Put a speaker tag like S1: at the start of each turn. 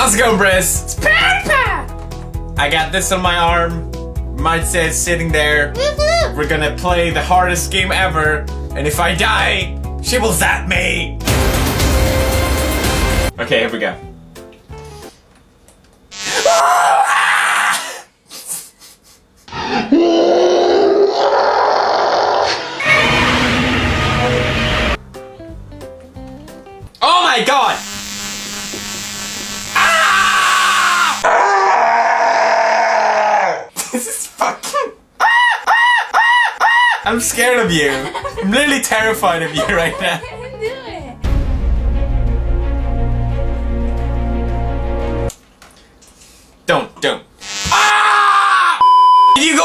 S1: Let's go, Briss. I got this on my arm. Mine says sitting there. We're gonna play the hardest game ever. And if I die, she will zap me. Okay, here we go. Oh my god! This is fucking... I'm scared of you. I'm literally terrified of you right now.
S2: Do it.
S1: Don't. Ah! Did you go